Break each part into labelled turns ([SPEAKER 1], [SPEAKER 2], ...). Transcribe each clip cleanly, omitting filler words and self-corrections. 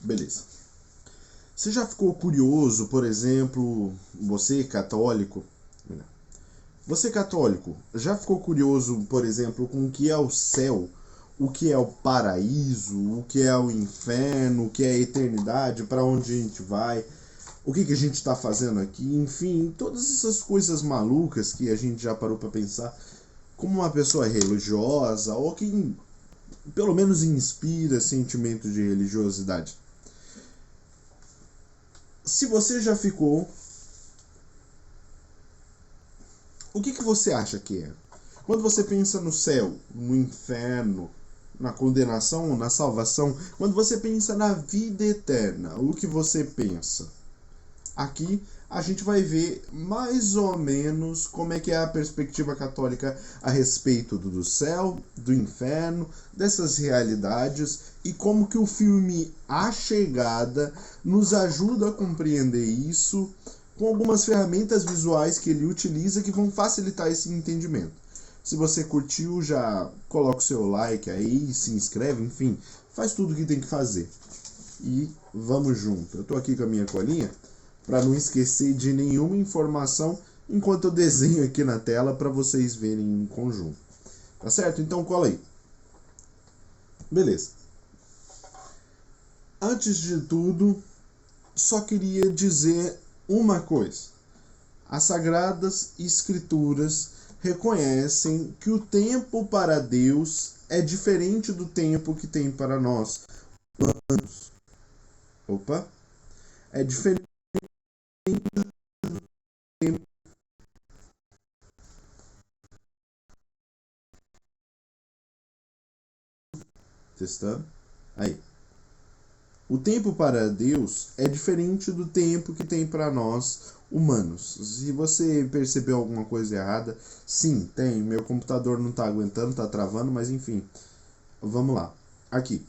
[SPEAKER 1] Beleza. Você já ficou curioso, por exemplo, você católico, já ficou curioso, por exemplo, com o que é o céu, o que é o paraíso, o que é o inferno, o que é a eternidade, para onde a gente vai, o que a gente está fazendo aqui, enfim, todas essas coisas malucas que a gente já parou para pensar, como uma pessoa religiosa ou que pelo menos inspira sentimento de religiosidade. Se você já ficou, o que você acha que é? Quando você pensa no céu, no inferno, na condenação, na salvação, quando você pensa na vida eterna, o que você pensa? Aqui a gente vai ver mais ou menos como é que é a perspectiva católica a respeito do céu, do inferno, dessas realidades e como que o filme A Chegada nos ajuda a compreender isso com algumas ferramentas visuais que ele utiliza que vão facilitar esse entendimento. Se você curtiu, já coloca o seu like aí, se inscreve, enfim, faz tudo o que tem que fazer. E vamos junto. Eu tô aqui com a minha colinha para não esquecer de nenhuma informação enquanto eu desenho aqui na tela para vocês verem em conjunto. Tá certo? Então cola aí. Beleza. Antes de tudo, só queria dizer uma coisa. As Sagradas Escrituras reconhecem que o tempo para Deus é diferente do tempo que tem para nós humanos. Opa! É diferente do tempo. Testando. Aí. O tempo para Deus é diferente do tempo que tem para nós humanos. Se você percebeu alguma coisa errada, sim, tem. Meu computador não está aguentando, está travando, mas enfim. Vamos lá. Aqui.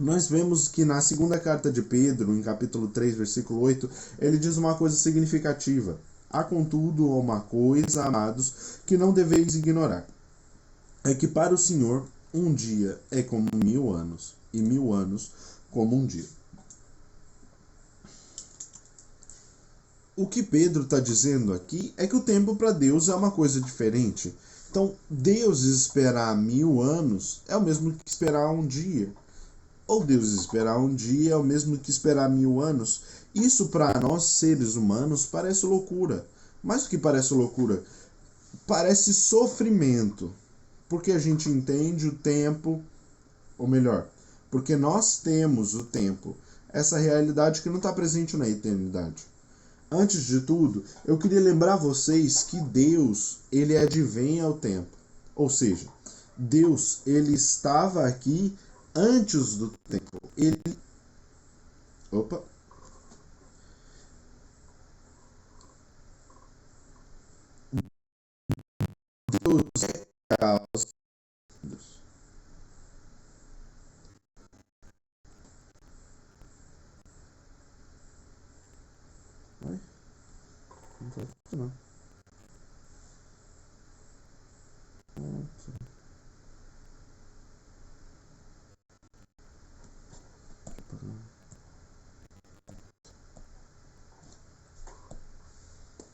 [SPEAKER 1] Nós vemos que na segunda carta de Pedro, em capítulo 3, versículo 8, ele diz uma coisa significativa. Há, contudo, uma coisa, amados, que não deveis ignorar. É que para o Senhor, um dia é como 1000 anos, e 1000 anos como um dia. O que Pedro está dizendo aqui é que o tempo para Deus é uma coisa diferente. Então, Deus esperar 1000 anos é o mesmo que esperar um dia. Ou Deus esperar um dia é o mesmo que esperar 1000 anos. Isso para nós, seres humanos, parece loucura. Mais do que parece loucura, parece sofrimento. Porque a gente entende o tempo, ou melhor, porque nós temos o tempo, essa realidade que não está presente na eternidade. Antes de tudo, eu queria lembrar vocês que Deus, ele advém ao tempo. Ou seja, Deus, ele estava aqui antes do tempo. Opa. Deus é causa. Ai, não tá funcionando.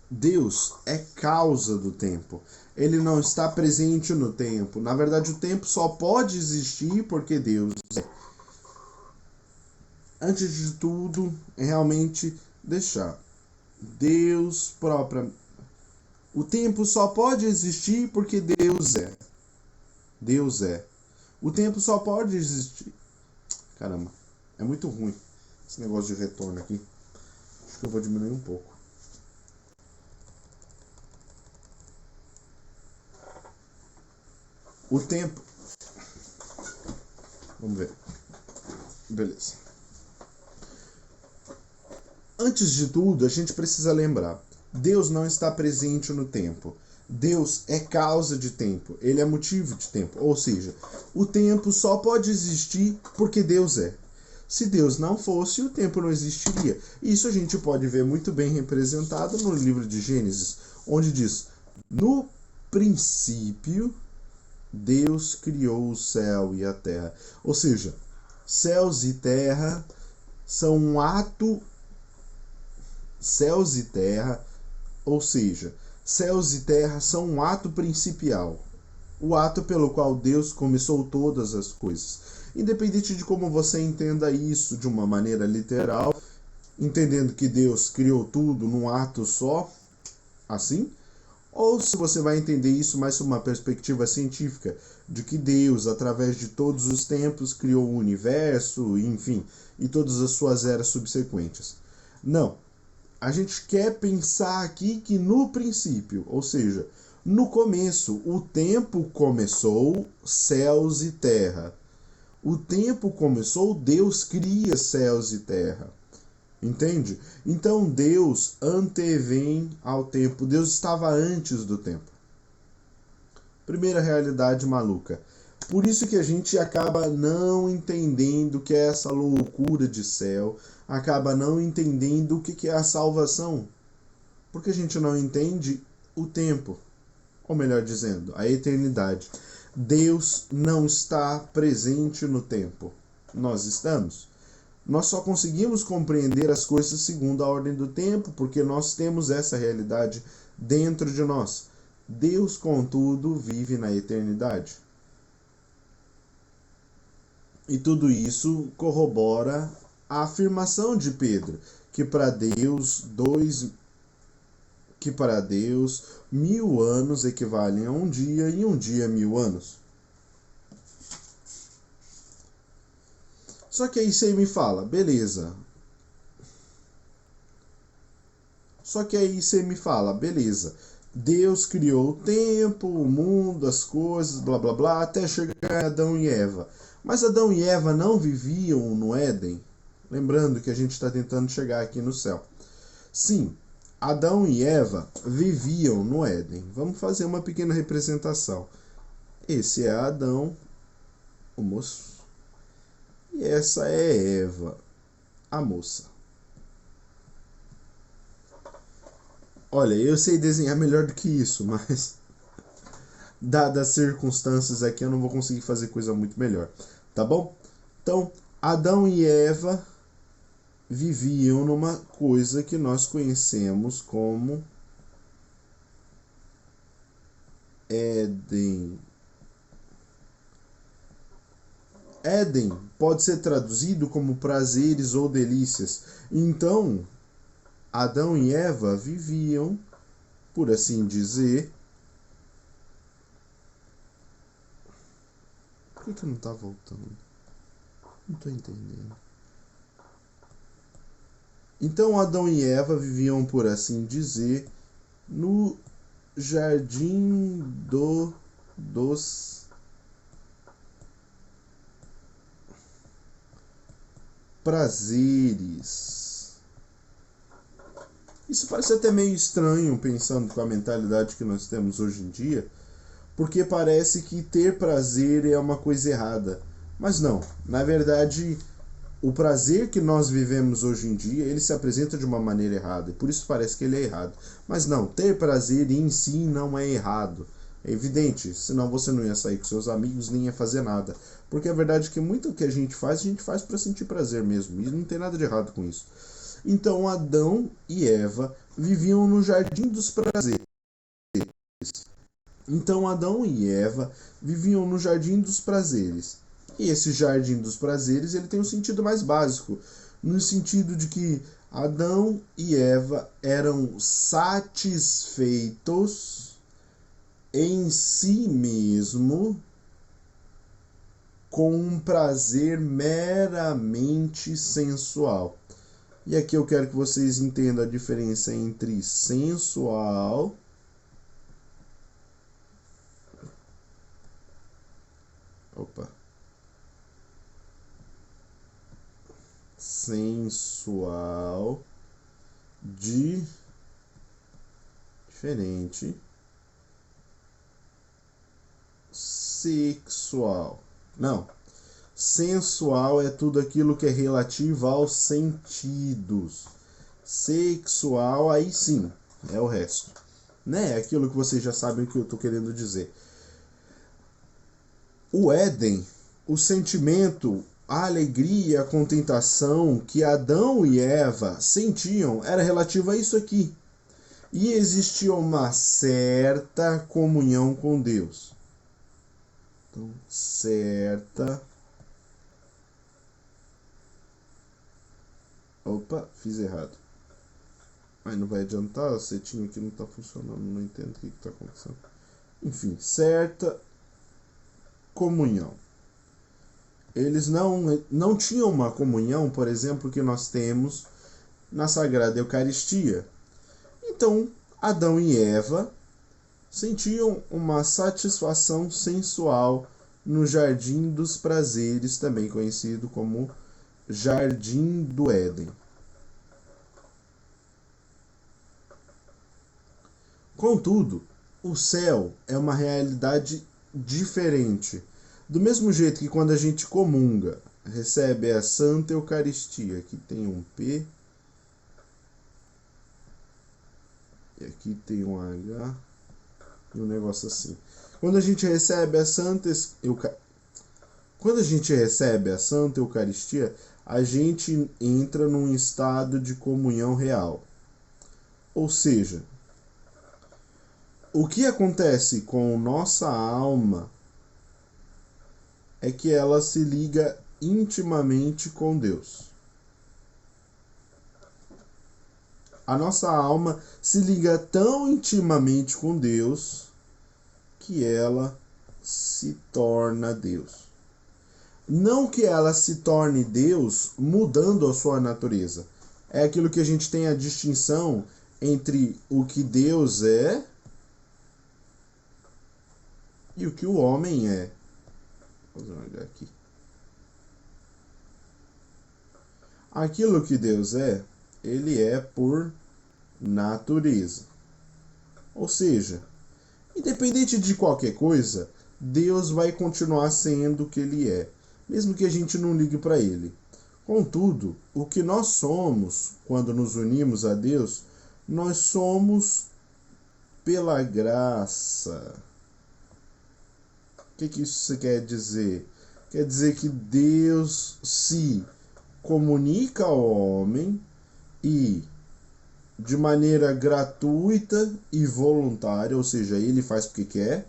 [SPEAKER 1] Deus é causa do tempo. Ele não está presente no tempo. Na verdade, o tempo só pode existir porque Deus é. Antes de tudo, é realmente deixar Deus própria. O tempo só pode existir porque Deus é. Deus é. O tempo só pode existir. Caramba, é muito ruim esse negócio de retorno aqui. Acho que eu vou diminuir um pouco. O tempo. Vamos ver. Beleza. Antes de tudo, a gente precisa lembrar: Deus não está presente no tempo. Deus é causa de tempo, ele é motivo de tempo. Ou seja, o tempo só pode existir porque Deus é. Se Deus não fosse, o tempo não existiria. Isso a gente pode ver muito bem representado no livro de Gênesis, onde diz: no princípio, Deus criou o céu e a terra. Ou seja, céus e terra são um ato, céus e terra, ou seja, céus e terra são um ato principial, o ato pelo qual Deus começou todas as coisas. Independente de como você entenda isso de uma maneira literal, entendendo que Deus criou tudo num ato só, assim, ou se você vai entender isso mais sob uma perspectiva científica, de que Deus, através de todos os tempos, criou o universo, enfim, e todas as suas eras subsequentes. Não. A gente quer pensar aqui que no princípio, ou seja, no começo, o tempo começou, céus e terra. O tempo começou, Deus cria céus e terra. Entende? Então Deus antevém ao tempo. Deus estava antes do tempo. Primeira realidade maluca. Por isso que a gente acaba não entendendo o que é essa loucura de céu, acaba não entendendo o que é a salvação. Porque a gente não entende o tempo, ou melhor dizendo, a eternidade. Deus não está presente no tempo. Nós estamos. Nós só conseguimos compreender as coisas segundo a ordem do tempo, porque nós temos essa realidade dentro de nós. Deus, contudo, vive na eternidade. E tudo isso corrobora a afirmação de Pedro, que para Deus 1000 anos equivalem a um dia e um dia a 1000 anos. Só que aí você me fala, beleza. Deus criou o tempo, o mundo, as coisas, blá blá blá, até chegar a Adão e Eva. Mas Adão e Eva não viviam no Éden? Lembrando que a gente está tentando chegar aqui no céu. Sim, Adão e Eva viviam no Éden. Vamos fazer uma pequena representação. Esse é Adão, o moço. E essa é Eva, a moça. Olha, eu sei desenhar melhor do que isso, mas dadas as circunstâncias aqui eu não vou conseguir fazer coisa muito melhor, tá bom? Então, Adão e Eva viviam numa coisa que nós conhecemos como Éden. Éden pode ser traduzido como prazeres ou delícias. Então, Adão e Eva viviam, por assim dizer... Por que não está voltando? Não estou entendendo. Então, Adão e Eva viviam, por assim dizer, no jardim dos prazeres. Isso parece até meio estranho, pensando com a mentalidade que nós temos hoje em dia, porque parece que ter prazer é uma coisa errada. Mas não, na verdade, o prazer que nós vivemos hoje em dia, ele se apresenta de uma maneira errada, e por isso parece que ele é errado. Mas não, ter prazer em si não é errado. É evidente, senão você não ia sair com seus amigos, nem ia fazer nada. Porque a verdade é que muito que a gente faz para sentir prazer mesmo, e não tem nada de errado com isso. Então Adão e Eva viviam no jardim dos prazeres. E esse jardim dos prazeres, ele tem um sentido mais básico, no sentido de que Adão e Eva eram satisfeitos em si mesmo com um prazer meramente sensual. E aqui eu quero que vocês entendam a diferença entre sensual diferente, sexual. Não. Sensual é tudo aquilo que é relativo aos sentidos. Sexual, aí sim, é o resto. Né? É aquilo que vocês já sabem o que eu estou querendo dizer. O Éden, o sentimento a alegria, a contentação que Adão e Eva sentiam era relativa a isso aqui. E existia uma certa comunhão com Deus. Então, certa. Opa, fiz errado. Mas não vai adiantar, a setinha aqui não está funcionando, não entendo o que está acontecendo. Enfim, certa comunhão. Eles não tinham uma comunhão, por exemplo, que nós temos na Sagrada Eucaristia. Então, Adão e Eva sentiam uma satisfação sensual no Jardim dos Prazeres, também conhecido como Jardim do Éden. Contudo, o céu é uma realidade diferente. Do mesmo jeito que quando a gente comunga, recebe a Santa Eucaristia, aqui tem um P, e aqui tem um H, e um negócio assim. Quando a gente recebe a Santa Eucaristia, a gente entra num estado de comunhão real. Ou seja, o que acontece com nossa alma é que ela se liga intimamente com Deus. A nossa alma se liga tão intimamente com Deus que ela se torna Deus. Não que ela se torne Deus mudando a sua natureza. É aquilo que a gente tem a distinção entre o que Deus é e o que o homem é. Vou olhar aqui. Aquilo que Deus é, ele é por natureza. Ou seja, independente de qualquer coisa, Deus vai continuar sendo o que ele é, mesmo que a gente não ligue para ele. Contudo, o que nós somos quando nos unimos a Deus, nós somos pela graça. O que isso quer dizer? Quer dizer que Deus se comunica ao homem e, de maneira gratuita e voluntária, ou seja, ele faz porque quer,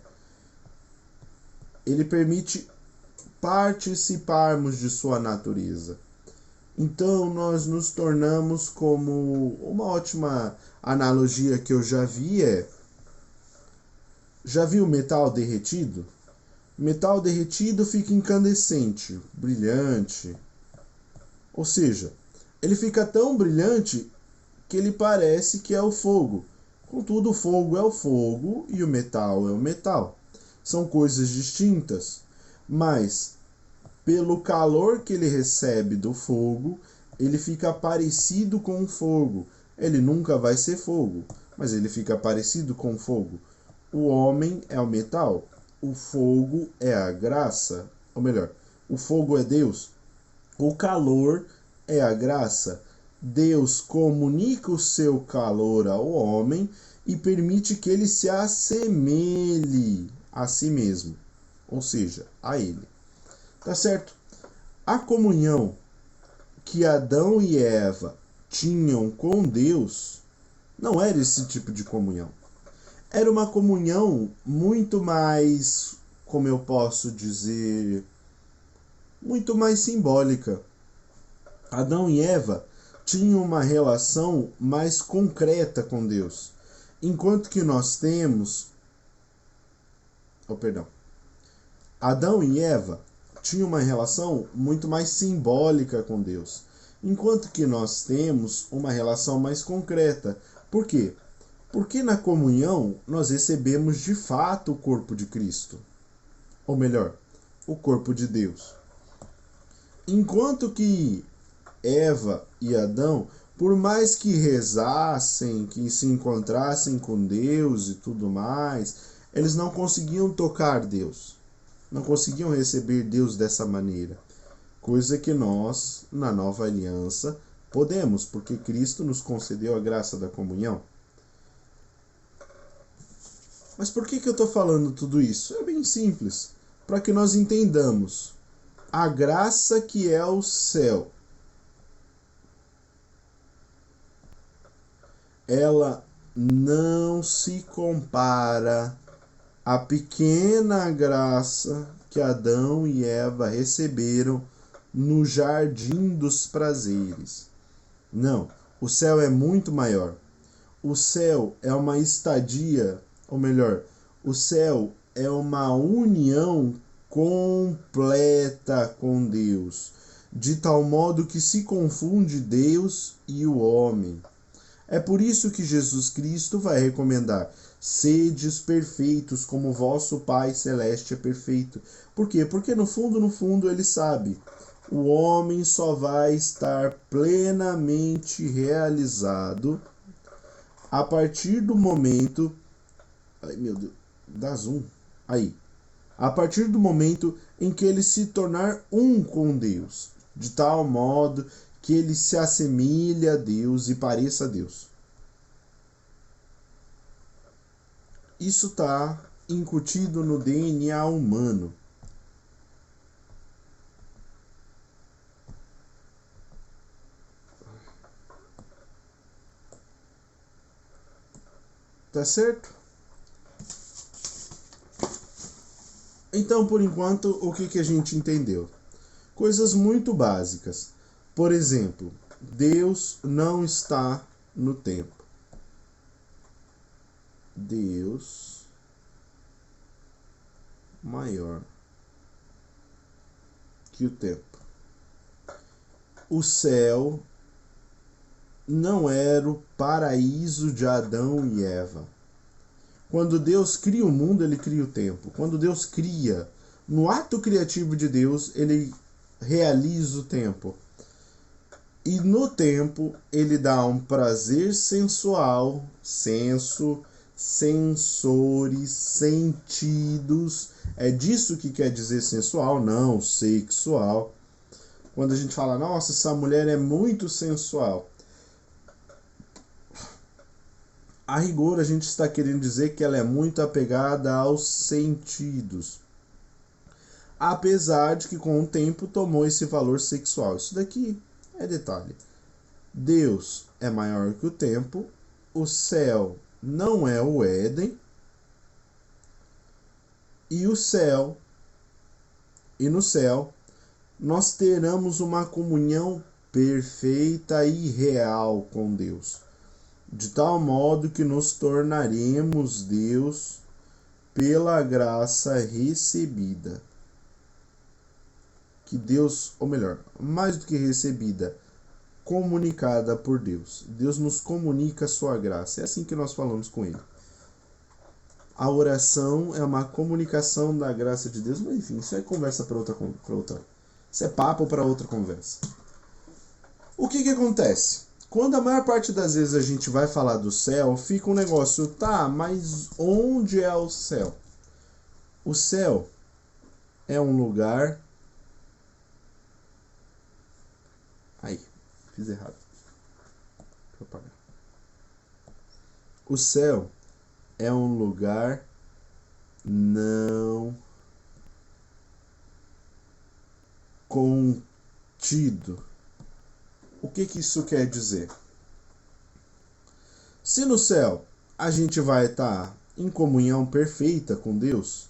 [SPEAKER 1] ele permite participarmos de sua natureza. Então nós nos tornamos como uma ótima analogia que eu já vi já viu metal derretido? Metal derretido fica incandescente, brilhante. Ou seja, ele fica tão brilhante que ele parece que é o fogo. Contudo, o fogo é o fogo e o metal é o metal. São coisas distintas, mas pelo calor que ele recebe do fogo, ele fica parecido com o fogo. Ele nunca vai ser fogo, mas ele fica parecido com o fogo. O homem é o metal, o fogo é a graça, ou melhor, o fogo é Deus, o calor é a graça. Deus comunica o seu calor ao homem e permite que ele se assemelhe a si mesmo, ou seja, a ele. Tá certo? A comunhão que Adão e Eva tinham com Deus não era esse tipo de comunhão. Era uma comunhão muito mais, como eu posso dizer, muito mais simbólica. Adão e Eva tinham uma relação mais concreta com Deus, enquanto que nós temos... Adão e Eva tinham uma relação muito mais simbólica com Deus, enquanto que nós temos uma relação mais concreta. Por quê? Porque na comunhão nós recebemos de fato o corpo de Cristo, ou melhor, o corpo de Deus. Enquanto que Eva e Adão, por mais que rezassem, que se encontrassem com Deus e tudo mais, eles não conseguiam tocar Deus, não conseguiam receber Deus dessa maneira. Coisa que nós, na nova aliança, podemos, porque Cristo nos concedeu a graça da comunhão. Mas por que eu estou falando tudo isso? É bem simples, para que nós entendamos. A graça que é o céu, ela não se compara à pequena graça que Adão e Eva receberam no jardim dos prazeres. Não, o céu é muito maior. O céu é uma estadia, ou melhor, o céu é uma união completa com Deus, de tal modo que se confunde Deus e o homem. É por isso que Jesus Cristo vai recomendar: sedes perfeitos como vosso Pai Celeste é perfeito. Por quê? Porque no fundo, ele sabe, o homem só vai estar plenamente realizado a partir do momento... Ai, meu Deus, dá zoom. Aí. A partir do momento em que ele se tornar um com Deus, de tal modo que ele se assemelhe a Deus e pareça a Deus. Isso está incutido no DNA humano. Tá certo? Então, por enquanto, o que a gente entendeu? Coisas muito básicas. Por exemplo, Deus não está no tempo. Deus maior que o tempo. O céu não era o paraíso de Adão e Eva. Quando Deus cria o mundo, ele cria o tempo. Quando Deus cria, no ato criativo de Deus, ele realiza o tempo. E no tempo, ele dá um prazer sensual, senso, sensores, sentidos. É disso que quer dizer sensual, não sexual. Quando a gente fala, nossa, essa mulher é muito sensual. A rigor, a gente está querendo dizer que ela é muito apegada aos sentidos. Apesar de que com o tempo tomou esse valor sexual. Isso daqui é detalhe. Deus é maior que o tempo. O céu não é o Éden. E no céu, nós teremos uma comunhão perfeita e real com Deus, de tal modo que nos tornaremos Deus pela graça recebida. Que Deus, ou melhor, mais do que recebida, comunicada por Deus. Deus nos comunica a sua graça. É assim que nós falamos com Ele. A oração é uma comunicação da graça de Deus, mas enfim, isso é conversa para outra. Isso é papo para outra conversa. O que acontece? Quando a maior parte das vezes a gente vai falar do céu, fica um negócio, tá, mas onde é o céu? O céu é um lugar... Aí, fiz errado. Deixa eu apagar. O céu é um lugar não contido. O que isso quer dizer? Se no céu a gente vai estar em comunhão perfeita com Deus,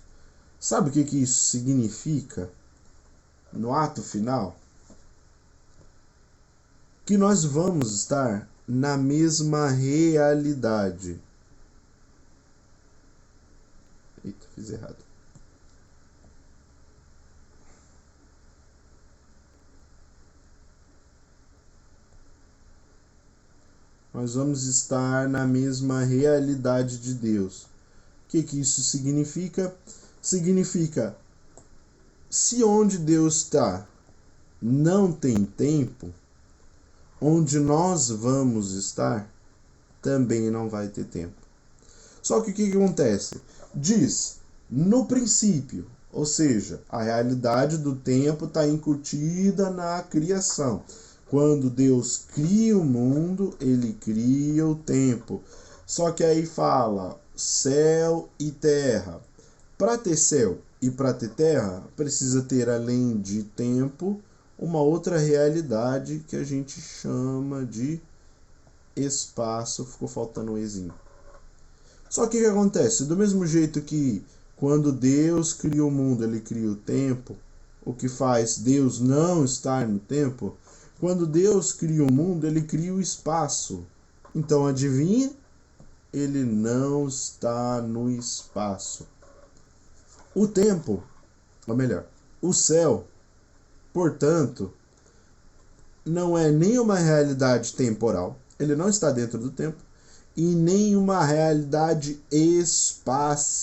[SPEAKER 1] sabe o que isso significa no ato final? Que nós vamos estar na mesma realidade. Eita, fiz errado. Nós vamos estar na mesma realidade de Deus. O que isso significa? Significa, se onde Deus está não tem tempo, onde nós vamos estar também não vai ter tempo. Só que o que acontece? Diz, no princípio, ou seja, a realidade do tempo está incutida na criação. Quando Deus cria o mundo, ele cria o tempo. Só que aí fala céu e terra. Para ter céu, E para ter terra, precisa ter, além de tempo, uma outra realidade que a gente chama de espaço. Ficou faltando um ezinho. Só que o que acontece? Do mesmo jeito que quando Deus cria o mundo, ele cria o tempo, o que faz Deus não estar no tempo, quando Deus cria o mundo, ele cria o espaço. Então, adivinha? Ele não está no espaço. O tempo, ou melhor, o céu, portanto, não é nem uma realidade temporal, ele não está dentro do tempo, e nem uma realidade espacial.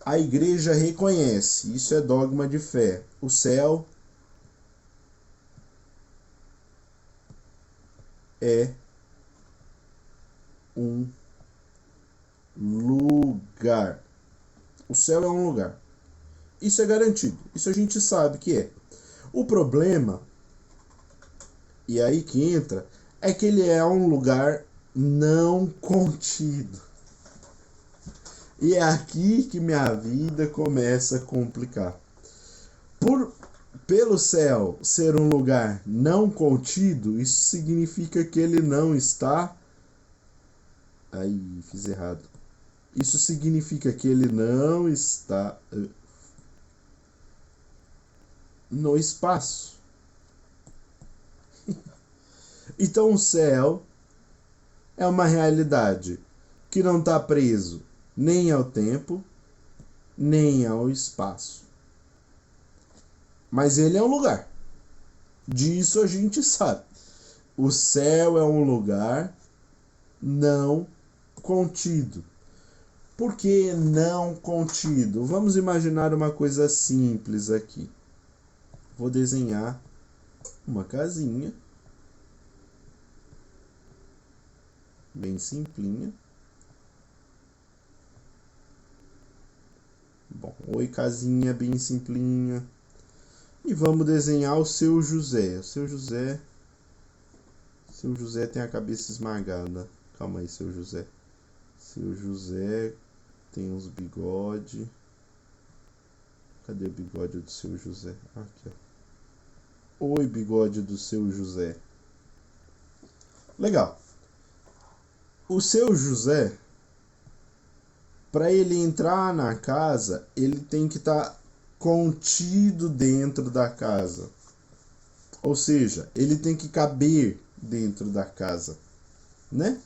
[SPEAKER 1] A igreja reconhece, isso é dogma de fé, o céu é um lugar. O céu é um lugar. Isso é garantido. Isso a gente sabe que é. O problema, e aí que entra, é que ele é um lugar não contido. E é aqui que minha vida começa a complicar. Pelo céu ser um lugar não contido, isso significa que ele não está... Aí, fiz errado. Isso significa que ele não está no espaço. Então o céu é uma realidade que não está preso nem ao tempo, nem ao espaço. Mas ele é um lugar. Disso a gente sabe. O céu é um lugar não contido. Por que não contido? Vamos imaginar uma coisa simples aqui. Vou desenhar uma casinha. Bem simplinha. Bom, oi casinha bem simplinha. E vamos desenhar o seu José. O seu José tem a cabeça esmagada. Calma aí, seu José. Seu José tem uns bigode. Cadê o bigode do seu José? Aqui, ó. Oi, bigode do seu José. Legal. O seu José, para ele entrar na casa, ele tem que estar contido dentro da casa. Ou seja, ele tem que caber dentro da casa, né?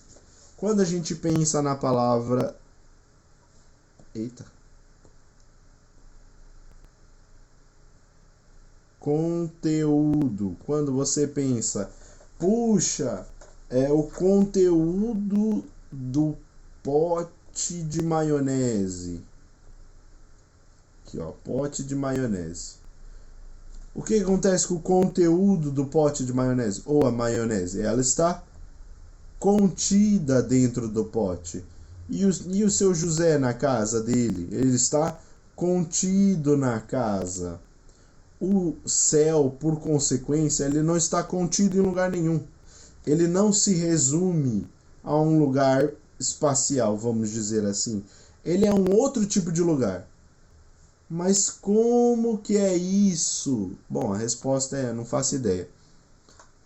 [SPEAKER 1] Quando a gente pensa na palavra... Conteúdo. Quando você pensa, puxa, é o conteúdo do pote de maionese. Aqui, ó, pote de maionese. O que acontece com o conteúdo do pote de maionese? Ou a maionese? Ela está contida dentro do pote. E o seu José na casa dele? Ele está contido na casa. O céu, por consequência, ele não está contido em lugar nenhum. Ele não se resume a um lugar espacial, vamos dizer assim. Ele é um outro tipo de lugar. Mas como que é isso? Bom, a resposta é: não faço ideia.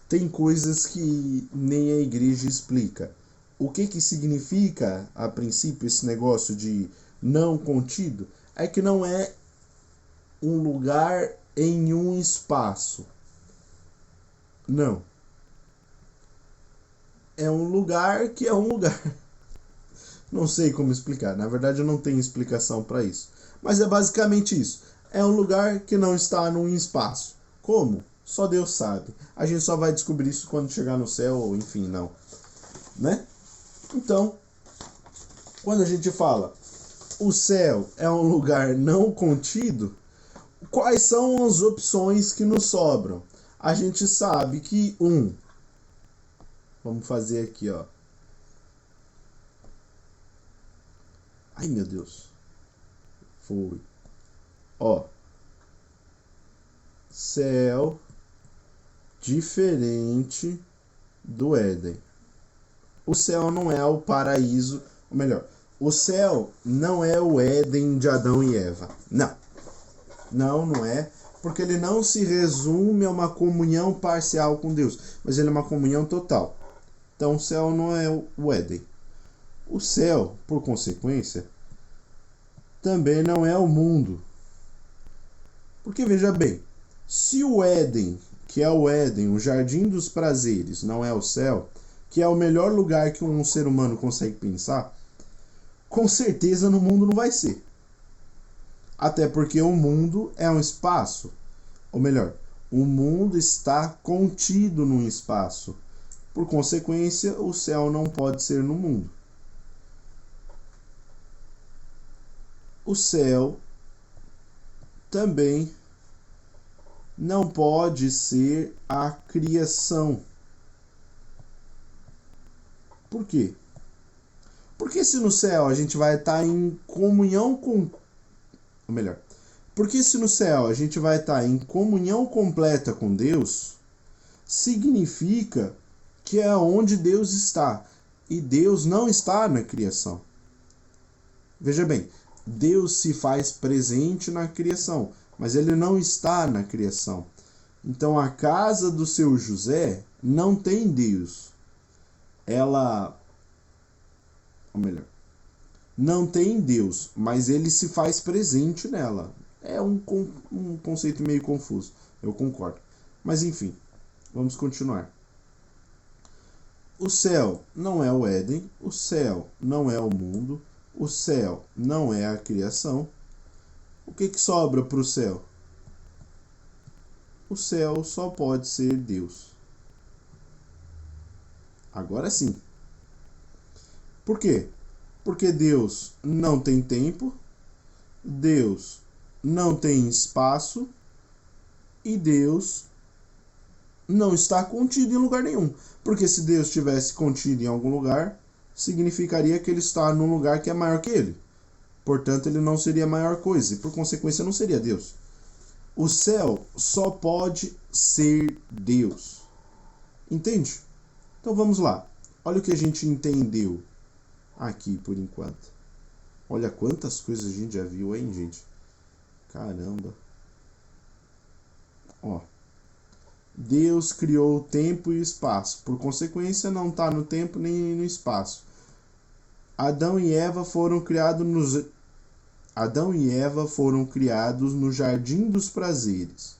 [SPEAKER 1] Tem coisas que nem a igreja explica. O que significa, a princípio, esse negócio de não contido? É que não é um lugar em um espaço. Não. É um lugar que é um lugar. Não sei como explicar. Na verdade, eu não tenho explicação para isso. Mas é basicamente isso. É um lugar que não está num espaço. Como? Só Deus sabe. A gente só vai descobrir isso quando chegar no céu, ou enfim, não. Né? Então, quando a gente fala o céu é um lugar não contido, quais são as opções que nos sobram? A gente sabe que vamos fazer aqui, ó. Ai, meu Deus. Foi. Ó. Céu diferente do Éden. O céu não é o paraíso, ou melhor, O céu não é o Éden de Adão e Eva. Não. Não é. Porque ele não se resume a uma comunhão parcial com Deus, mas ele é uma comunhão total. Então o céu não é o Éden. O céu, por consequência, também não é o mundo. Porque veja bem, se o Éden, que é o Éden, o jardim dos prazeres, não é o céu, que é o melhor lugar que um ser humano consegue pensar, com certeza no mundo não vai ser. Até porque o mundo é um espaço. Ou melhor, o mundo está contido num espaço. Por consequência, o céu não pode ser no mundo. O céu também não pode ser a criação. Por quê? Porque se no céu a gente vai estar em comunhão com... Ou melhor, porque se no céu a gente vai estar em comunhão completa com Deus, significa que é onde Deus está. E Deus não está na criação. Veja bem, Deus se faz presente na criação, mas ele não está na criação. Então a casa do seu José não tem Deus. Ela... Ou melhor, não tem Deus, mas ele se faz presente nela. É um conceito meio confuso, eu concordo. Mas enfim, vamos continuar. O céu não é o Éden, o céu não é o mundo, o céu não é a criação. O que sobra para o céu? O céu só pode ser Deus. Agora sim. Por quê? Porque Deus não tem tempo, Deus não tem espaço e Deus não está contido em lugar nenhum. Porque se Deus estivesse contido em algum lugar, significaria que ele está num lugar que é maior que ele. Portanto, ele não seria a maior coisa e, por consequência, não seria Deus. O céu só pode ser Deus. Entende? Então vamos lá. Olha o que a gente entendeu aqui por enquanto. Olha quantas coisas a gente já viu, hein, gente? Caramba. Ó. Deus criou o tempo e o espaço. Por consequência, não está no tempo nem no espaço. Adão e Eva foram criados no jardim dos prazeres.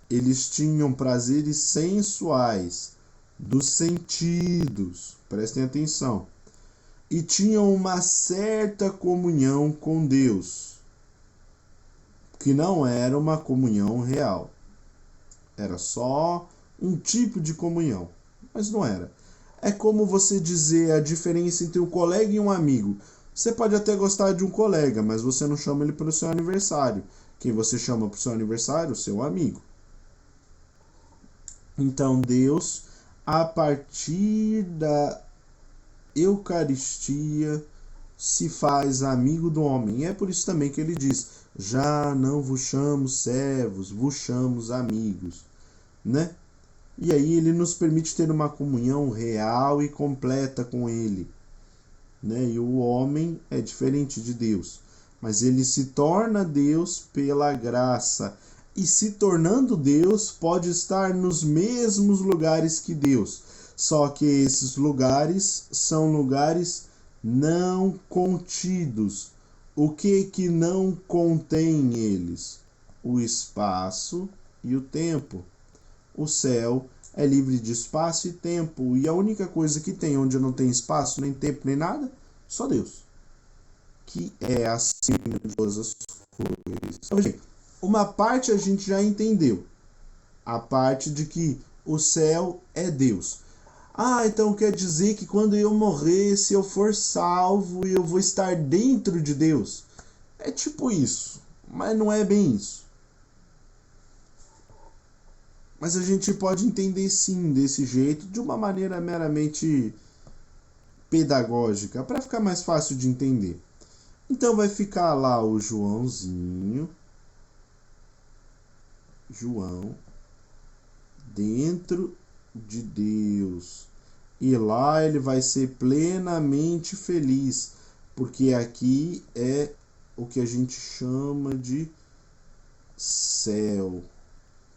[SPEAKER 1] Eles tinham prazeres sensuais, dos sentidos. Prestem atenção. E tinham uma certa comunhão com Deus, que não era uma comunhão real. Era só um tipo de comunhão, mas não era. É como você dizer a diferença entre um colega e um amigo. Você pode até gostar de um colega, mas você não chama ele para o seu aniversário. Quem você chama para o seu aniversário? O seu amigo. Então Deus, a partir da Eucaristia, se faz amigo do homem. E é por isso também que ele diz: já não vos chamo servos, vos chamo amigos, né? E aí ele nos permite ter uma comunhão real e completa com ele, né? E o homem é diferente de Deus, mas ele se torna Deus pela graça. E se tornando Deus, pode estar nos mesmos lugares que Deus. Só que esses lugares são lugares não contidos. O que não contém eles? O espaço e o tempo. O céu é livre de espaço e tempo. E a única coisa que tem onde não tem espaço, nem tempo, nem nada, só Deus. Que é acima de todas as coisas. Então, gente, uma parte a gente já entendeu. A parte de que o céu é Deus. Ah, então quer dizer que quando eu morrer, se eu for salvo, eu vou estar dentro de Deus? É tipo isso, mas não é bem isso. Mas a gente pode entender sim desse jeito, de uma maneira meramente pedagógica, para ficar mais fácil de entender. Então vai ficar lá o Joãozinho, João, dentro de Deus. E lá ele vai ser plenamente feliz, porque aqui é o que a gente chama de céu,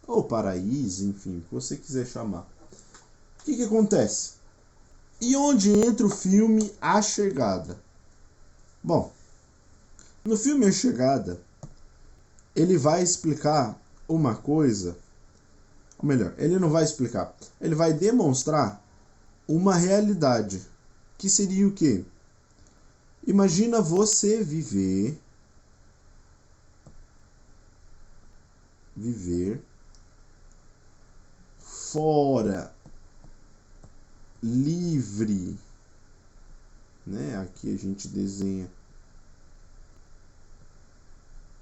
[SPEAKER 1] ou paraíso, enfim, o que você quiser chamar. O que acontece? E onde entra o filme A Chegada? Bom, no filme A Chegada, ele vai explicar uma coisa, ou melhor, ele não vai explicar, ele vai demonstrar uma realidade, que seria o quê? Imagina você viver fora, livre, né? Aqui a gente desenha.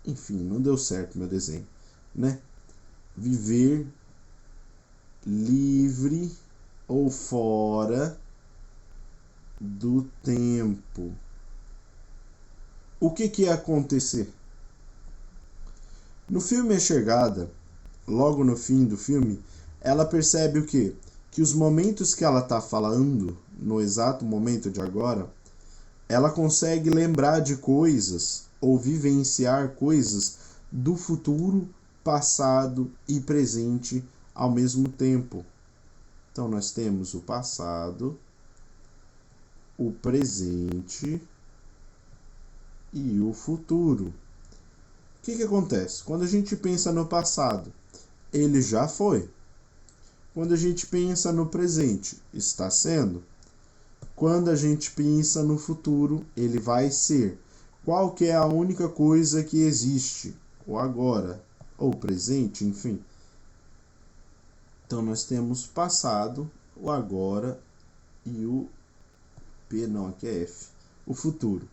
[SPEAKER 1] Enfim, não deu certo meu desenho, né? Viver livre ou fora do tempo. O que ia acontecer? No filme A Chegada, logo no fim do filme, ela percebe o quê? Que os momentos que ela está falando, no exato momento de agora, ela consegue lembrar de coisas ou vivenciar coisas do futuro, passado e presente ao mesmo tempo. Então nós temos o passado, o presente e o futuro. O que acontece? Quando a gente pensa no passado, ele já foi. Quando a gente pensa no presente, está sendo. Quando a gente pensa no futuro, ele vai ser. Qual que é a única coisa que existe? O agora, ou presente, enfim. Então nós temos passado, o agora e o P, não, aqui é F, o futuro.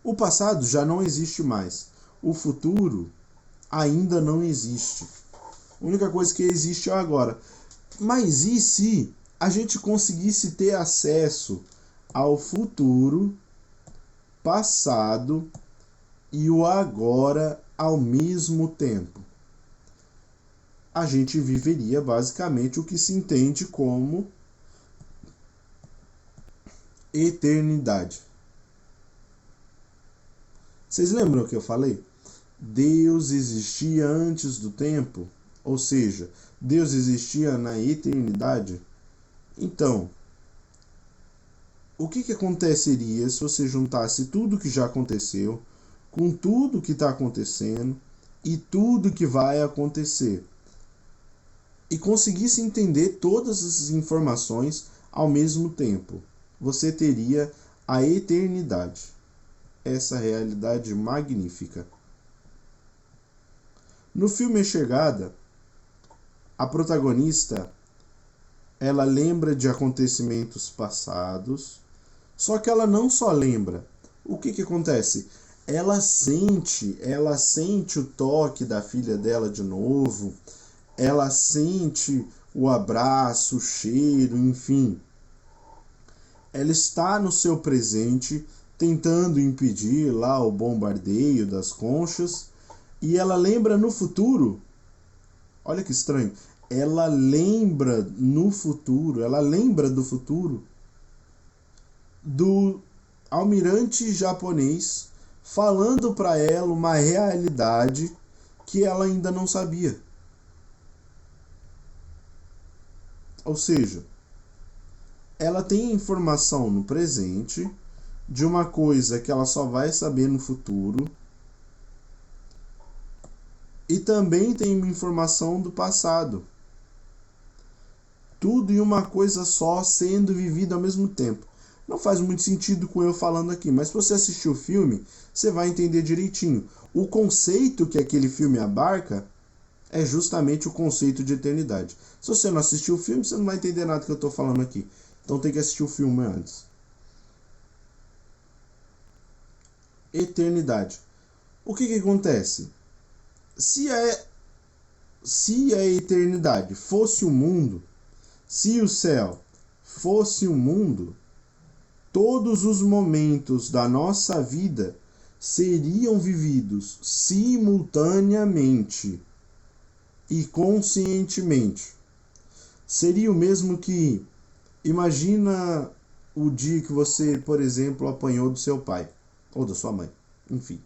[SPEAKER 1] O passado já não existe mais. O futuro ainda não existe. A única coisa que existe é o agora. Mas e se a gente conseguisse ter acesso ao futuro, passado e o agora ao mesmo tempo? A gente viveria basicamente o que se entende como eternidade. Vocês lembram o que eu falei? Deus existia antes do tempo, ou seja, Deus existia na eternidade. Então, o que aconteceria se você juntasse tudo que já aconteceu com tudo que está acontecendo e tudo que vai acontecer? E conseguisse entender todas essas informações ao mesmo tempo? Você teria a eternidade. Essa realidade magnífica. No filme A Chegada, a protagonista, ela lembra de acontecimentos passados, só que ela não só lembra. O que acontece? Ela sente o toque da filha dela de novo, ela sente o abraço, o cheiro, enfim. Ela está no seu presente, tentando impedir lá o bombardeio das conchas, e ela lembra no futuro, olha que estranho, ela lembra do futuro do almirante japonês falando para ela uma realidade que ela ainda não sabia. Ou seja, ela tem informação no presente de uma coisa que ela só vai saber no futuro, e também tem uma informação do passado. Tudo em uma coisa só, sendo vivido ao mesmo tempo. Não faz muito sentido com eu falando aqui, mas se você assistir o filme, você vai entender direitinho. O conceito que aquele filme abarca é justamente o conceito de eternidade. Se você não assistiu o filme, você não vai entender nada que eu estou falando aqui. Então tem que assistir o filme antes. Eternidade. O que acontece? Se a eternidade fosse o mundo, se o céu fosse o mundo, todos os momentos da nossa vida seriam vividos simultaneamente e conscientemente. Seria o mesmo que, imagina o dia que você, por exemplo, apanhou do seu pai ou da sua mãe. Enfim,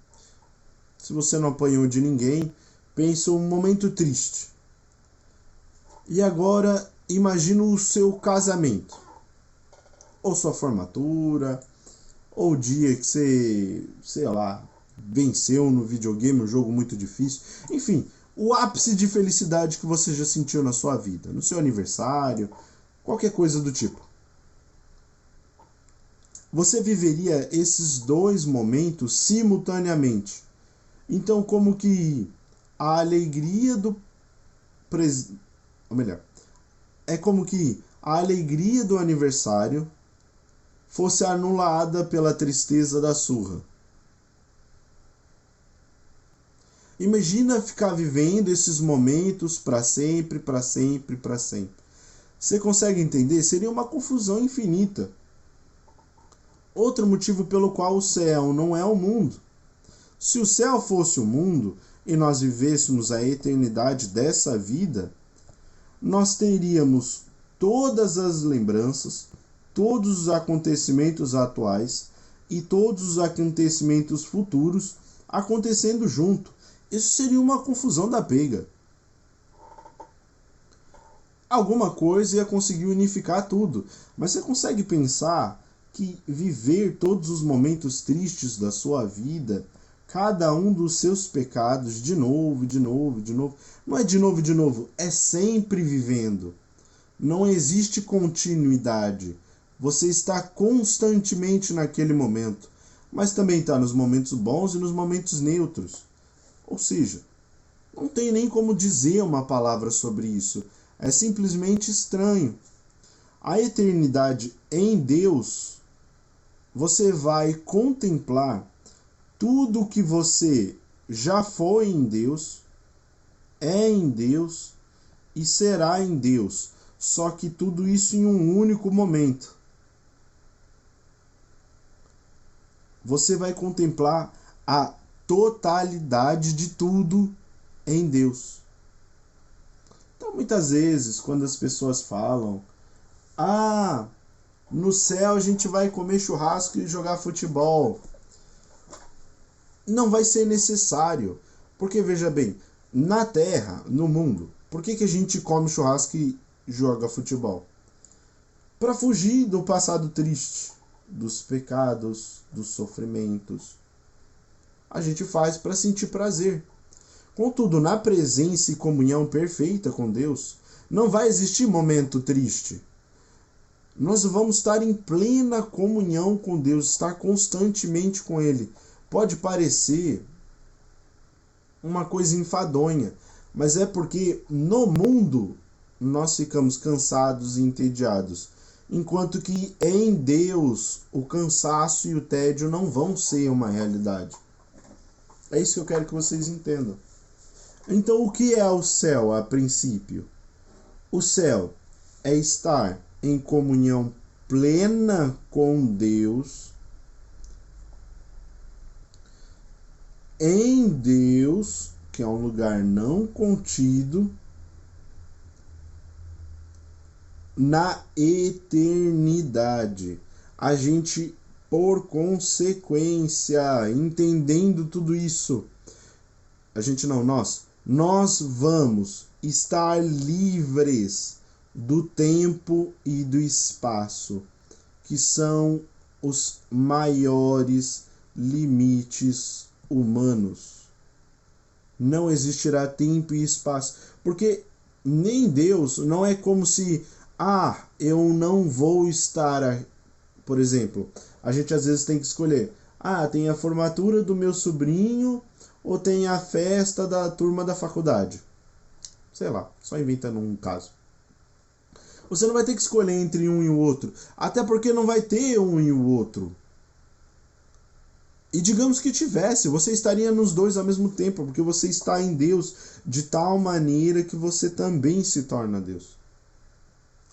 [SPEAKER 1] se você não apanhou de ninguém, pensa um momento triste. E agora imagina o seu casamento, ou sua formatura, ou o dia que você, sei lá, venceu no videogame, um jogo muito difícil. Enfim, o ápice de felicidade que você já sentiu na sua vida, no seu aniversário, qualquer coisa do tipo. Você viveria esses dois momentos simultaneamente. Então, como que a alegria do ou melhor, é como que a alegria do aniversário fosse anulada pela tristeza da surra. Imagina ficar vivendo esses momentos para sempre, para sempre, para sempre. Você consegue entender? Seria uma confusão infinita. Outro motivo pelo qual o céu não é o mundo. Se o céu fosse o mundo e nós vivêssemos a eternidade dessa vida, nós teríamos todas as lembranças, todos os acontecimentos atuais e todos os acontecimentos futuros acontecendo junto. Isso seria uma confusão da pega. Alguma coisa ia conseguir unificar tudo, mas você consegue pensar que viver todos os momentos tristes da sua vida, cada um dos seus pecados, de novo, de novo, de novo, não é de novo, de novo, é sempre vivendo. Não existe continuidade. Você está constantemente naquele momento, mas também está nos momentos bons e nos momentos neutros. Ou seja, não tem nem como dizer uma palavra sobre isso. É simplesmente estranho. A eternidade em Deus, você vai contemplar tudo que você já foi em Deus, é em Deus e será em Deus. Só que tudo isso em um único momento. Você vai contemplar a totalidade de tudo em Deus. Então, muitas vezes, quando as pessoas falam: ah, no céu a gente vai comer churrasco e jogar futebol, não vai ser necessário. Porque, veja bem, na Terra, no mundo, por que a gente come churrasco e joga futebol? Para fugir do passado triste, dos pecados, dos sofrimentos. A gente faz para sentir prazer. Contudo, na presença e comunhão perfeita com Deus, não vai existir momento triste. Nós vamos estar em plena comunhão com Deus, estar constantemente com Ele. Pode parecer uma coisa enfadonha, mas é porque no mundo nós ficamos cansados e entediados, enquanto que em Deus o cansaço e o tédio não vão ser uma realidade. É isso que eu quero que vocês entendam. Então, o que é o céu a princípio? O céu é estar em comunhão plena com Deus, em Deus, que é um lugar não contido, na eternidade. A gente, por consequência, entendendo tudo isso, nós vamos estar livres do tempo e do espaço, que são os maiores limites humanos. Não existirá tempo e espaço, porque nem Deus, não é como se, eu não vou estar, por exemplo, a gente às vezes tem que escolher, tem a formatura do meu sobrinho ou tem a festa da turma da faculdade. Sei lá, só inventando um caso. Você não vai ter que escolher entre um e o outro, até porque não vai ter um e o outro. E digamos que tivesse, você estaria nos dois ao mesmo tempo, porque você está em Deus de tal maneira que você também se torna Deus.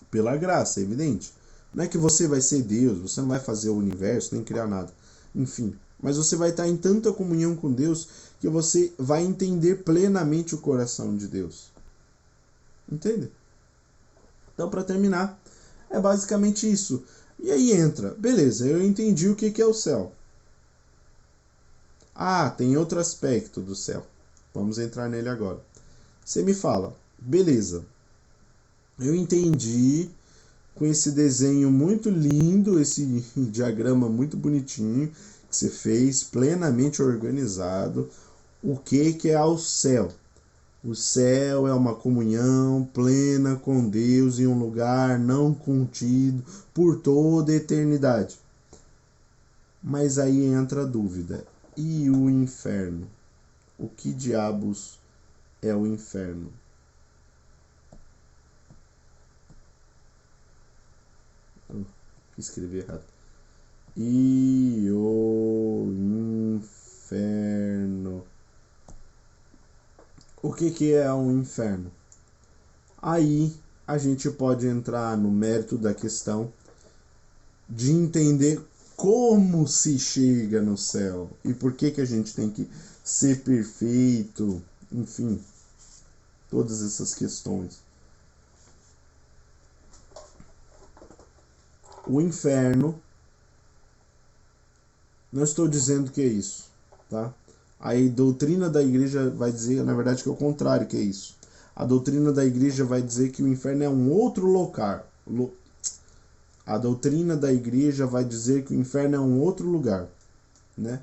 [SPEAKER 1] Pela graça, é evidente. Não é que você vai ser Deus, você não vai fazer o universo, nem criar nada. Enfim, mas você vai estar em tanta comunhão com Deus que você vai entender plenamente o coração de Deus. Entende? Então, para terminar, é basicamente isso. E aí entra, beleza, eu entendi o que é o céu. Ah, tem outro aspecto do céu. Vamos entrar nele agora. Você me fala, beleza, eu entendi com esse desenho muito lindo, esse diagrama muito bonitinho que você fez, plenamente organizado, o que é o céu. O céu é uma comunhão plena com Deus em um lugar não contido por toda a eternidade. Mas aí entra a dúvida. E o inferno? O que diabos é o inferno? Escrevi errado. E o inferno. O que é um inferno? Aí a gente pode entrar no mérito da questão de entender como se chega no céu e por que a gente tem que ser perfeito, enfim, todas essas questões. O inferno, não estou dizendo que é isso, tá? A doutrina da igreja vai dizer, na verdade, que é o contrário que é isso. A doutrina da igreja vai dizer que o inferno é um outro lugar. A doutrina da igreja vai dizer que o inferno é um outro lugar, né?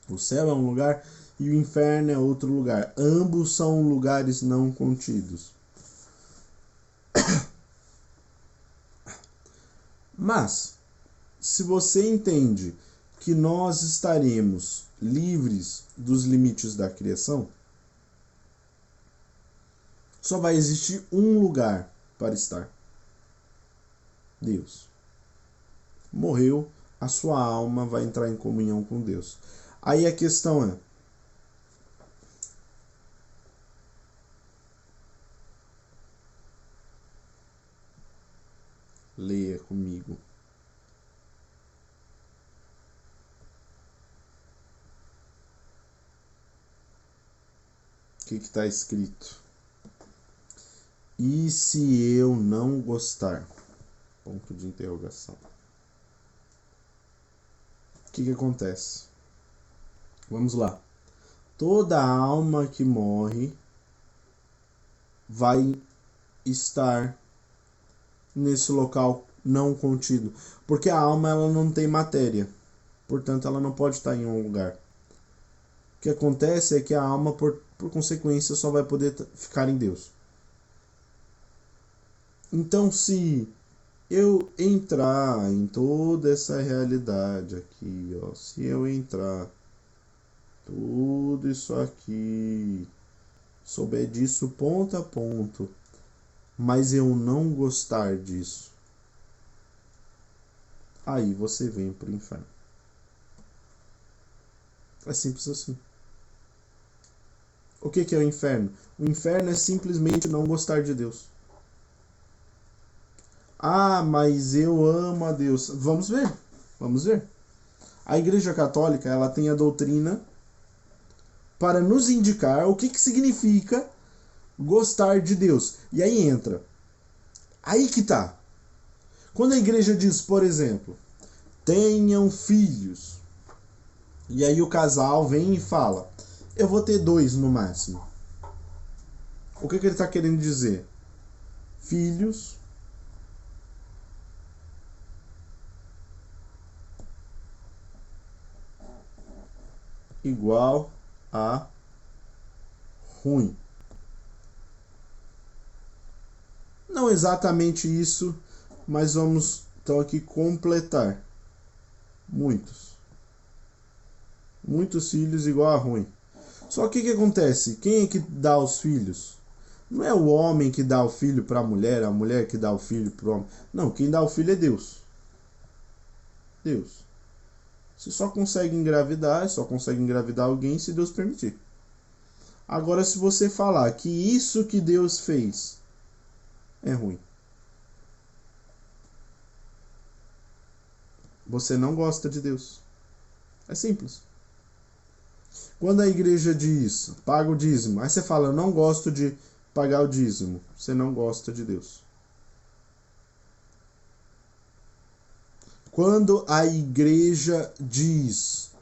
[SPEAKER 1] O céu é um lugar e o inferno é outro lugar. Ambos são lugares não contidos. Mas, se você entende que nós estaremos livres dos limites da criação, só vai existir um lugar para estar. Deus. Morreu, a sua alma vai entrar em comunhão com Deus. Aí a questão é: leia comigo. O que está escrito? E se eu não gostar? Ponto de interrogação. O que acontece? Vamos lá. Toda alma que morre vai estar nesse local não contido, porque a alma ela não tem matéria, portanto ela não pode estar em um lugar. O que acontece é que a alma, por consequência, só vai poder ficar em Deus. Então, se eu entrar em toda essa realidade aqui, ó, se eu entrar tudo isso aqui, souber disso ponto a ponto, mas eu não gostar disso, aí você vem pro inferno. É simples assim. O que é o inferno? O inferno é simplesmente não gostar de Deus. Ah, mas eu amo a Deus. Vamos ver. Vamos ver. A Igreja Católica, ela tem a doutrina para nos indicar o que significa gostar de Deus. E aí entra. Aí que tá. Quando a igreja diz, por exemplo, tenham filhos. E aí o casal vem e fala, eu vou ter 2 no máximo. O que ele está querendo dizer? Filhos igual a ruim. Não exatamente isso, mas vamos então aqui completar. Muitos filhos igual a ruim. Só que o que acontece? Quem é que dá os filhos? Não é o homem que dá o filho para a mulher que dá o filho para o homem. Não, quem dá o filho é Deus. Deus. Você só consegue engravidar alguém se Deus permitir. Agora, se você falar que isso que Deus fez é ruim, você não gosta de Deus. É simples. Quando a igreja diz, paga o dízimo, aí você fala, eu não gosto de pagar o dízimo, você não gosta de Deus. Quando a igreja diz,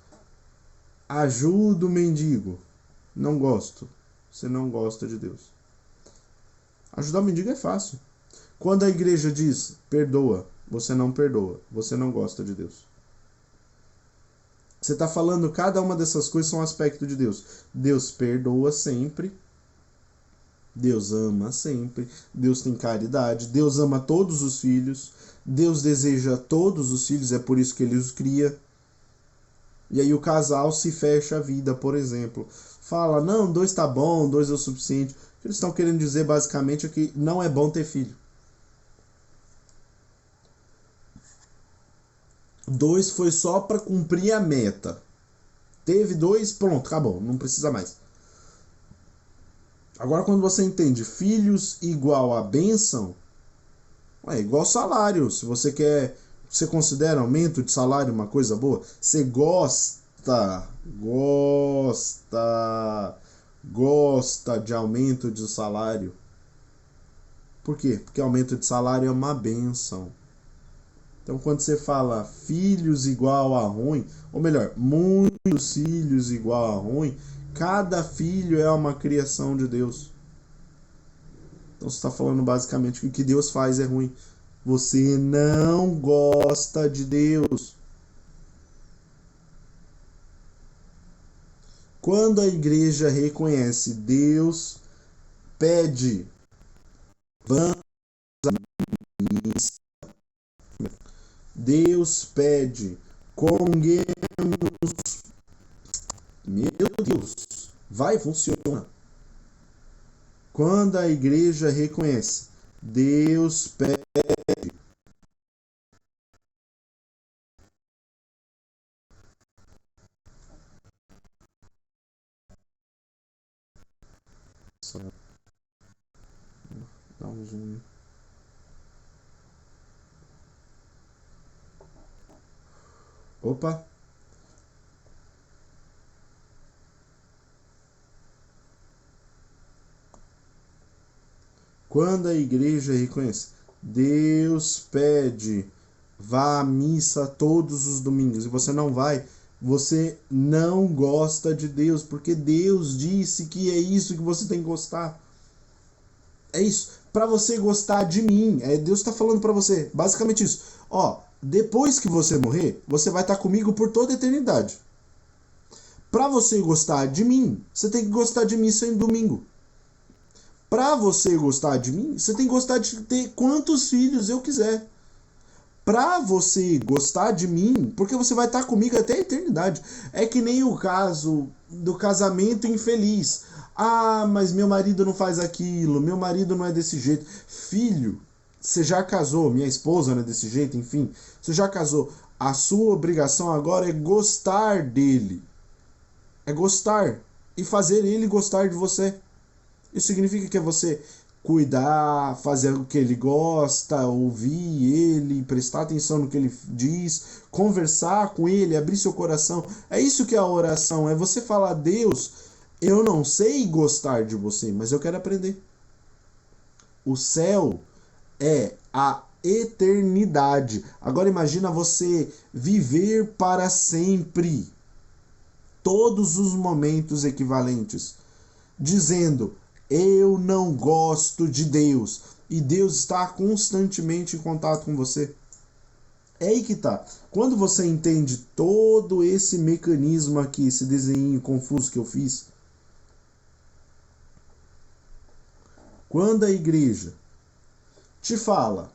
[SPEAKER 1] ajuda o mendigo, não gosto. Você não gosta de Deus. Ajudar o mendigo é fácil. Quando a igreja diz, perdoa, você não perdoa. Você não gosta de Deus. Você está falando, cada uma dessas coisas são um aspecto de Deus. Deus perdoa sempre. Deus ama sempre. Deus tem caridade. Deus ama todos os filhos. Deus deseja todos os filhos, é por isso que ele os cria. E aí o casal se fecha a vida, por exemplo. Fala, não, 2 tá bom, 2 é o suficiente. O que eles estão querendo dizer basicamente é que não é bom ter filho. 2 foi só para cumprir a meta. Teve 2, pronto, acabou, não precisa mais. Agora quando você entende filhos igual a bênção, é igual salário. Se você quer, você considera aumento de salário uma coisa boa? Você gosta de aumento de salário. Por quê? Porque aumento de salário é uma bênção. Então quando você fala filhos igual a ruim, ou melhor, muitos filhos igual a ruim, cada filho é uma criação de Deus. Então você está falando basicamente que o que Deus faz é ruim. Você não gosta de Deus. Quando a igreja reconhece Deus, pede, vamos à missa. Deus pede, comunguemos. Meu Deus, vai, funciona. Quando a igreja reconhece, Deus pede. Dá um zoom. Opa. Quando a igreja reconhece, Deus pede, vá à missa todos os domingos, e você não vai, você não gosta de Deus, porque Deus disse que é isso que você tem que gostar. É isso. Para você gostar de mim, Deus está falando para você, basicamente isso. Ó, depois que você morrer, você vai estar comigo por toda a eternidade. Para você gostar de mim, você tem que gostar de missa em domingo. Para você gostar de mim, você tem que gostar de ter quantos filhos eu quiser. Para você gostar de mim, porque você vai estar comigo até a eternidade. É que nem o caso do casamento infeliz. Ah, mas meu marido não faz aquilo, meu marido não é desse jeito. Filho, você já casou, minha esposa não é desse jeito, enfim. Você já casou. A sua obrigação agora é gostar dele. É gostar. E fazer ele gostar de você. Isso significa que é você cuidar, fazer o que ele gosta, ouvir ele, prestar atenção no que ele diz, conversar com ele, abrir seu coração. É isso que é a oração, é você falar, Deus, eu não sei gostar de você, mas eu quero aprender. O céu é a eternidade. Agora imagina você viver para sempre. Todos os momentos equivalentes. Dizendo, eu não gosto de Deus. E Deus está constantemente em contato com você. É aí que tá. Quando você entende todo esse mecanismo aqui, esse desenho confuso que eu fiz, quando a igreja te fala,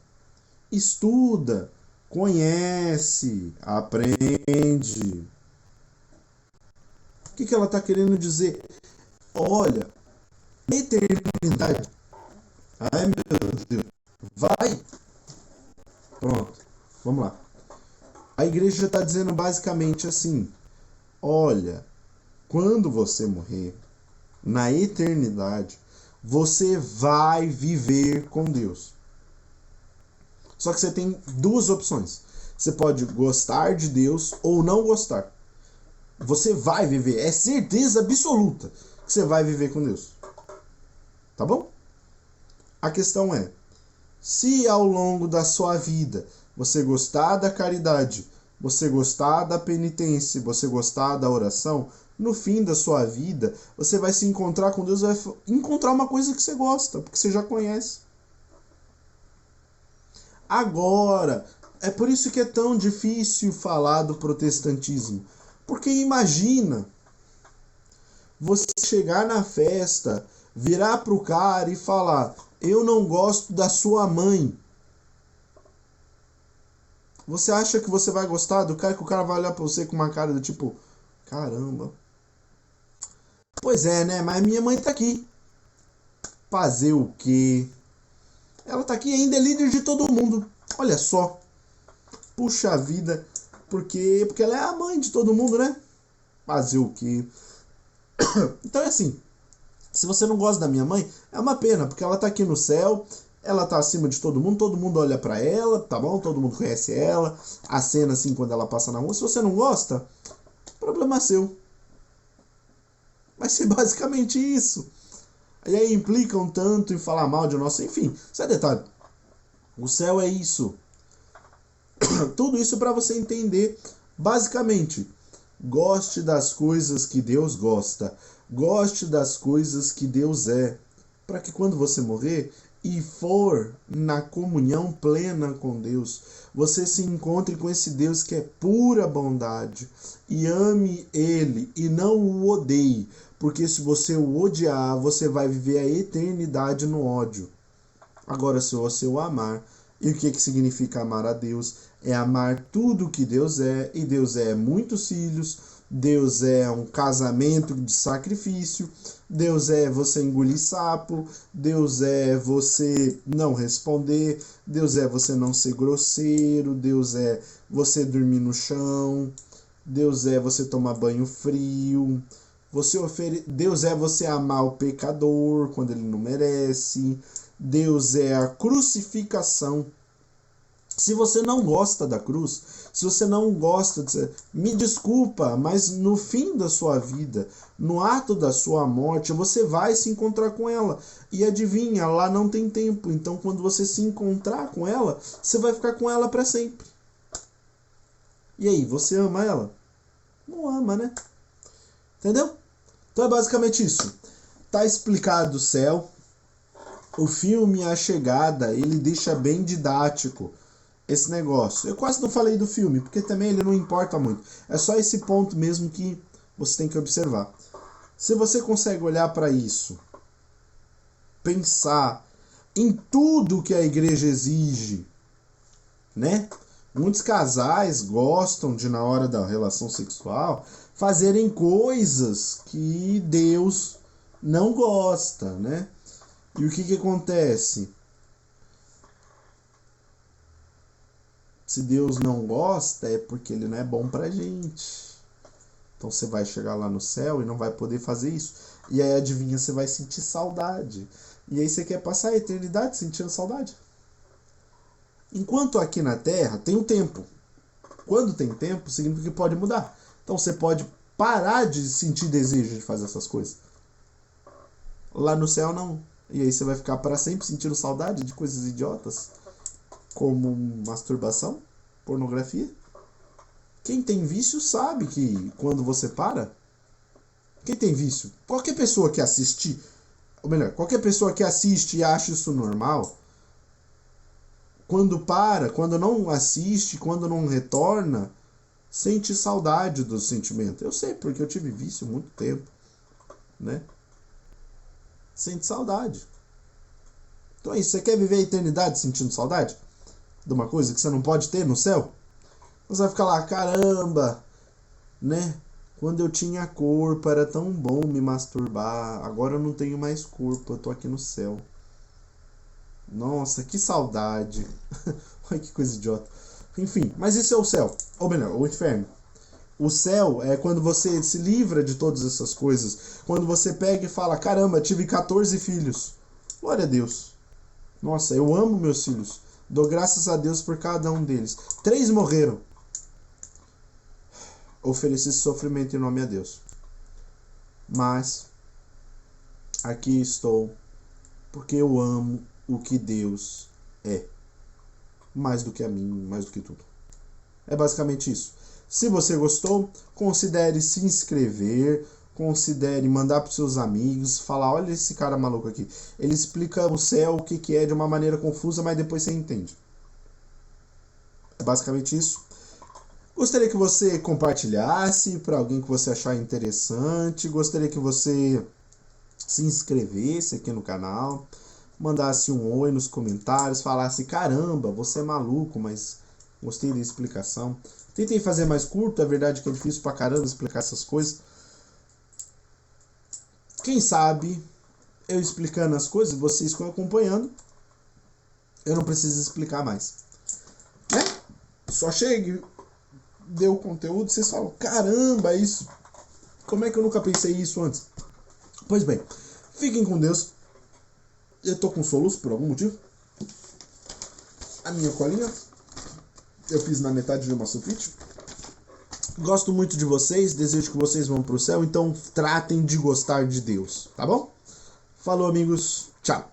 [SPEAKER 1] estuda, conhece, aprende, o que ela está querendo dizer? Olha, eternidade. Ai meu Deus. Vai. Pronto. Vamos lá. A igreja está dizendo basicamente assim: olha, quando você morrer, na eternidade, você vai viver com Deus. Só que você tem duas opções. Você pode gostar de Deus ou não gostar. Você vai viver. É certeza absoluta que você vai viver com Deus. Tá bom? A questão é, se ao longo da sua vida você gostar da caridade, você gostar da penitência, você gostar da oração, no fim da sua vida, você vai se encontrar com Deus, vai encontrar uma coisa que você gosta, porque você já conhece. Agora, é por isso que é tão difícil falar do protestantismo. Porque imagina você chegar na festa, virar pro cara e falar: eu não gosto da sua mãe. Você acha que você vai gostar do cara, que o cara vai olhar pra você com uma cara do tipo: caramba. Pois é, né? Mas minha mãe tá aqui. Fazer o quê? Ela tá aqui, ainda é líder de todo mundo. Olha só. Puxa vida. Porque ela é a mãe de todo mundo, né? Fazer o quê? Então é assim. Se você não gosta da minha mãe, é uma pena, porque ela tá aqui no céu, ela tá acima de todo mundo olha pra ela, tá bom? Todo mundo conhece ela, a cena assim quando ela passa na rua. Se você não gosta, problema seu. Vai ser basicamente isso. E aí implicam tanto em falar mal de nosso... Enfim, isso é detalhe. O céu é isso. Tudo isso para você entender, basicamente. Goste das coisas que Deus gosta. Goste das coisas que Deus é. Para que quando você morrer e for na comunhão plena com Deus, você se encontre com esse Deus que é pura bondade. E ame Ele e não o odeie. Porque se você o odiar, você vai viver a eternidade no ódio. Agora, se você o amar, e o que significa amar a Deus? É amar tudo que Deus é, e Deus é muitos filhos, Deus é um casamento de sacrifício, Deus é você engolir sapo, Deus é você não responder, Deus é você não ser grosseiro, Deus é você dormir no chão, Deus é você tomar banho frio, Deus é você amar o pecador quando ele não merece, Deus é a crucificação. Se você não gosta da cruz, se você não gosta de... Me desculpa, mas no fim da sua vida, no ato da sua morte, você vai se encontrar com ela. E adivinha, lá não tem tempo. Então quando você se encontrar com ela, você vai ficar com ela para sempre. E aí, você ama ela? Não ama, né? Entendeu? Então é basicamente isso. Tá explicado o céu. O filme A Chegada, ele deixa bem didático esse negócio. Eu quase não falei do filme, porque também ele não importa muito. É só esse ponto mesmo que você tem que observar. Se você consegue olhar para isso, pensar em tudo que a igreja exige, né? Muitos casais gostam de, na hora da relação sexual, fazerem coisas que Deus não gosta, né? E o que acontece? Se Deus não gosta, é porque ele não é bom pra gente. Então você vai chegar lá no céu e não vai poder fazer isso. E aí, adivinha, você vai sentir saudade. E aí você quer passar a eternidade sentindo saudade. Enquanto aqui na Terra tem um tempo. Quando tem tempo, significa que pode mudar. Então você pode parar de sentir desejo de fazer essas coisas. Lá no céu não. E aí você vai ficar para sempre sentindo saudade de coisas idiotas, como masturbação, pornografia. Quem tem vício sabe que quando você para... Quem tem vício? Qualquer pessoa que assiste... Ou melhor, qualquer pessoa que assiste e acha isso normal, quando para, quando não assiste, quando não retorna, sente saudade do sentimento. Eu sei, porque eu tive vício há muito tempo, né? Sente saudade. Então é isso, você quer viver a eternidade sentindo saudade de uma coisa que você não pode ter no céu? Você vai ficar lá, caramba, né? Quando eu tinha corpo era tão bom me masturbar, agora eu não tenho mais corpo, eu tô aqui no céu. Nossa, que saudade. Olha que coisa idiota. Enfim, mas isso é o céu, ou melhor, o inferno. O céu é quando você se livra de todas essas coisas. Quando você pega e fala, caramba, tive 14 filhos. Glória a Deus. Nossa, eu amo meus filhos. Dou graças a Deus por cada um deles. 3 morreram. Ofereci sofrimento em nome a Deus. Mas aqui estou porque eu amo o que Deus é. mais do que a mim, mais do que tudo. É basicamente isso. Se você gostou, considere se inscrever, considere mandar para os seus amigos, falar, olha esse cara maluco aqui. Ele explica o céu, o que é, de uma maneira confusa, mas depois você entende. É basicamente isso. Gostaria que você compartilhasse para alguém que você achar interessante. Gostaria que você se inscrevesse aqui no canal, mandasse um oi nos comentários, falasse, caramba, você é maluco, mas gostei da explicação. Tentei fazer mais curto, é verdade que é difícil pra caramba explicar essas coisas. Quem sabe, eu explicando as coisas, vocês ficam acompanhando, eu não preciso explicar mais. Né? Só chegue, deu conteúdo, vocês falam, caramba, isso, como é que eu nunca pensei isso antes? Pois bem, fiquem com Deus. Eu tô com soluço por algum motivo. A minha colinha eu fiz na metade de uma sulfite. Gosto muito de vocês, desejo que vocês vão pro céu, então tratem de gostar de Deus, tá bom? Falou, amigos, tchau.